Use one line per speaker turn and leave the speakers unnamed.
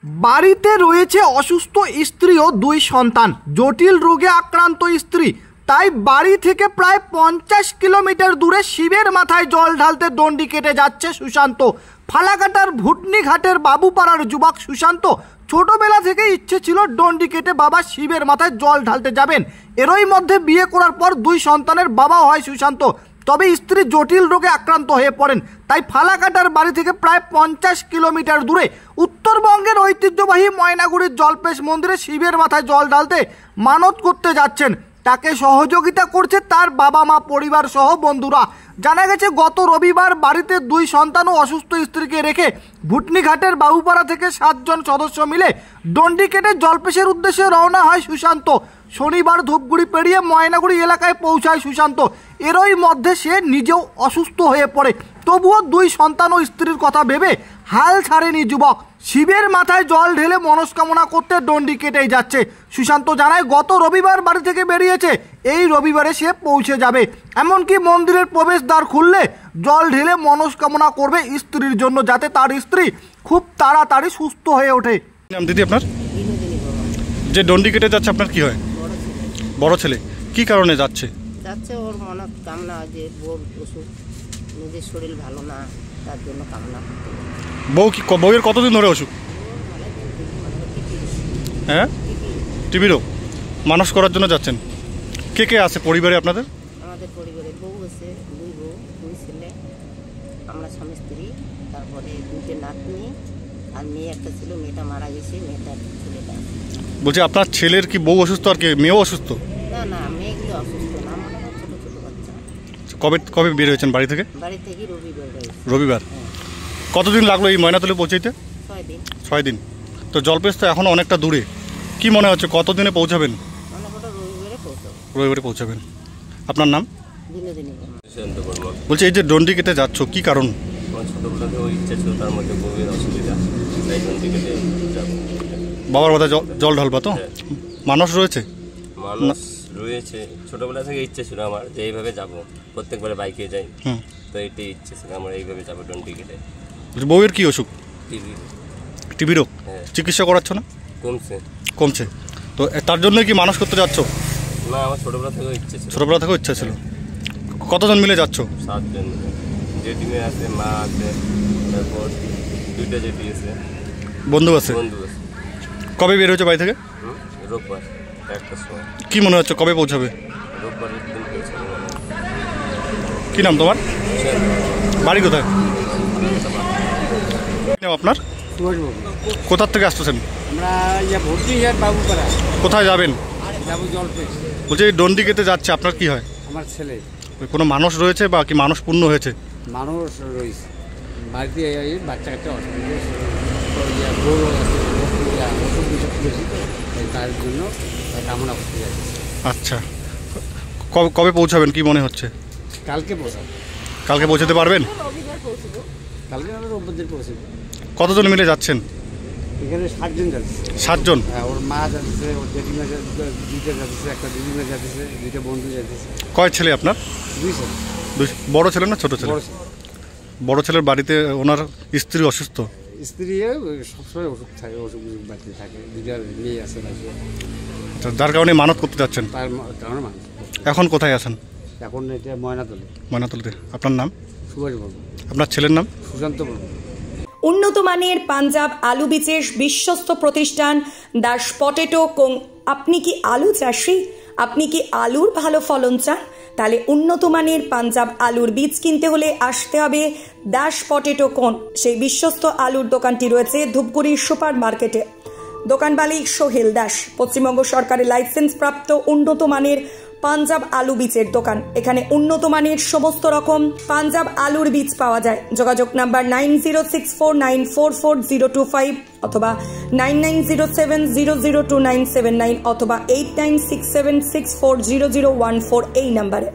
বাড়িতে রয়েছে অসুস্থ স্ত্রী ও দুই সন্তান, জটিল রোগে আক্রান্ত স্ত্রী। তাই বাড়ি থেকে প্রায় 50 কিলোমিটার দূরে শিবের মাথায় জল ঢালতে দণ্ডি কেটে যাচ্ছে সুশান্ত। ফালাকাটার ভুটনি ঘাটের বাবুপাড়ার যুবক সুশান্ত ছোটবেলা থেকে ইচ্ছে ছিল দণ্ডি কেটে বাবা শিবের মাথায় জল ঢালতে যাবেন। এরই মধ্যে বিয়ে করার পর দুই সন্তানের বাবাও হয় সুশান্ত। তবে স্ত্রী জটিল রোগে আক্রান্ত হয়ে পড়েন, তাই ফালাকাটার বাড়ি থেকে প্রায় 50 কিলোমিটার দূরে উত্তরবঙ্গের ঐতিহ্যবাহী ময়নাগুড়ির জল্পেশ মন্দিরে শিবের মাথায় জল ঢালতে মানত করতে যাচ্ছেন। তাকে সহযোগিতা করছে তার বাবা মা, পরিবার সহ বন্ধুরা। জানা গেছে গত রবিবার বাড়িতে দুই সন্তান ও অসুস্থ স্ত্রীকে রেখে ভুটনি ঘাটের বাবুপাড়া থেকে 7 জন সদস্য মিলে দণ্ডি কেটে জল্পেশের উদ্দেশ্যে রওনা হয় সুশান্ত। শনিবার ধূপগুড়ি পেরিয়ে ময়নাগুড়ি এলাকায় পৌঁছায় সুশান্ত। এরই মধ্যে সে নিজেও অসুস্থ হয়ে পড়ে। তবুও দুই সন্তান ও স্ত্রীর কথা ভেবে হাল ছাড়েনি যুবক। শিবের মাথায় জল ঢেলে মনস্কামনা করতে দণ্ডি কেটেই যাচ্ছে। সুশান্ত জানায় গত রবিবার বাড়ি থেকে বেরিয়েছে, এই রবিবারে সে পৌঁছে যাবে। এমনকি মন্দিরের প্রবেশদ্বার খুললে জল ঢেলে মনস্কামনা করবে স্ত্রীর জন্য, যাতে তার স্ত্রী খুব তাড়াতাড়ি সুস্থ হয়ে ওঠে।
নাম দিদি আপনার? যে দণ্ডি কেটে যাচ্ছে আপনার কি হয়? বড় ছেলে। কি কারণে যাচ্ছে?
ওর মনে কামনা, যে ওষুধ, নিজের শরীর ভালো না, তার জন্য কামনা।
বউয়ের কতদিন ধরে অসুখ? হ্যাঁ, টিবি রোগ। মানুষ করার জন্য যাচ্ছেন। কে কে আছে পরিবারে আপনাদের?
আমাদের পরিবারে বউ আছে, দুই বউ, দুই ছেলে, আমরা স্বামী স্ত্রী, তারপরে দুইটা নাতনি আর মেয়ে একটা ছিল, মেয়েটা মারা গেছে, মেয়েটার ছেলেটা।
বলছি আপনার ছেলের কি বউ অসুস্থ আর কি মেয়েও অসুস্থ?
না না, মেয়েগুলো অসুস্থ না, মানে ছোট ছোট বাচ্চা।
কবে বের হয়েছেন বাড়ি থেকে?
বাড়ি থেকে
রবিবার। কতদিন লাগলো এই ময়নাতলে পৌঁছাইতে? 6 দিন। তো জল্পেশ তো এখন অনেকটা দূরে, কি মনে হচ্ছে কতদিনে পৌঁছাবেন? রবিবারে পৌঁছাবেন। আপনার নাম? বলছি এই যে দণ্ডি কেটে যাচ্ছ, কি কারণ? বাবার মাথায় জল ঢালবা তো? মানুষ রয়েছে?
মানুষ রয়েছে, ছোটবেলা থেকে ইচ্ছে ছিল আমার যে এইভাবে যাবো, প্রত্যেকবারে বাইকে যাই, তো এইটাই ইচ্ছে ছিল আমার, এইভাবে যাবো দণ্ডি কেটে।
বউয়ের কি অসুখ? টিবি রোগ।
হ্যাঁ।
চিকিৎসা করাচ্ছ না? কমছে। তো তার জন্য কি মানুষ করতে যাচ্ছ?
না, আমার ছোটবেলা থেকেও ইচ্ছে ছিল।
ছোটবেলা থেকেও ইচ্ছা ছিল। কতজন মিলে যাচ্ছ? 7 জন।
জেঠিমে আছে, মা আছে, তারপর 2টা জেঠি আছে,
বন্ধু আছে। কবে বের হয়েছে বাড়ি থেকে?
রোববার 1টার সময়।
কি মনে হচ্ছে কবে পৌঁছাবে?
রোববারের দিন পৌঁছাবে।
কি নাম তোমার? বাড়ি কোথায় আপনার? কোথার থেকে আসতেছেন? কোথায় যাবেন? বলছি এই দণ্ডি কেটে যাচ্ছে, আপনার কি হয়?
আমার ছেলে।
কোনো মানুষ রয়েছে বা কি মানুষ পূর্ণ হয়েছে?
মানুষ রয়েছে বাড়িতে, বাচ্চা কাচ্চা অসুবিধা, তার জন্য কামনা করতে যাচ্ছে।
আচ্ছা, কবে পৌঁছাবেন কি মনে হচ্ছে?
কালকে পৌঁছাবো।
কালকে পৌঁছাতে পারবেন?
কালকে আমরা রোববার দিন পৌঁছাবো।
কতজন মিলে যাচ্ছেন?
এখানে 7 জন যাচ্ছে।
7 জন?
হ্যাঁ, ওর মা যাচ্ছে, ওর জেঠিমা 2টা যাচ্ছে, একটা দিদিমা যাচ্ছে, 2টা বন্ধু যাচ্ছে।
কয় ছেলে আপনার?
2 ছেলে।
বড় ছেলে না ছোট ছেলে? বড় ছেলের বাড়িতে ওনার স্ত্রী অসুস্থ।
স্ত্রী সবসময় অসুখ থাকে, অসুখ বাড়িতে থাকে, 2টা মেয়ে আছে বাড়িতে,
যার কারণে মানত করতে যাচ্ছেন।
তার কারণে মানুষ।
এখন কোথায় আছেন?
এখন এটা ময়নাতলে।
আপনার নাম?
সুভাষ বর্মা।
আপনার ছেলের নাম?
সুশান্ত বর্মা।
উন্নত মানের পাঞ্জাব আলু বীজের বিশ্বস্ত প্রতিষ্ঠান দাস পটেটো কোং। আপনি কি আলু চাষি? আপনি কি আলুর ভালো ফলন চান? তাহলে উন্নত মানের পাঞ্জাব আলুর বীজ কিনতে হলে আসতে হবে দাস পটেটো কোন। সেই বিশ্বস্ত আলুর দোকানটি রয়েছে ধূপগুড়ির সুপার মার্কেটে। দোকান মালিক সোহেল দাস। পশ্চিমবঙ্গ সরকারের লাইসেন্স প্রাপ্ত উন্নত মানের পাঞ্জাব আলু বীজের দোকান। এখানে উন্নত মানের সমস্ত রকম পাঞ্জাব আলুর বীজ পাওয়া যায়। যোগাযোগ নাম্বার 9064944025 অথবা 9907002979 অথবা 8967640014 এই নাম্বারে।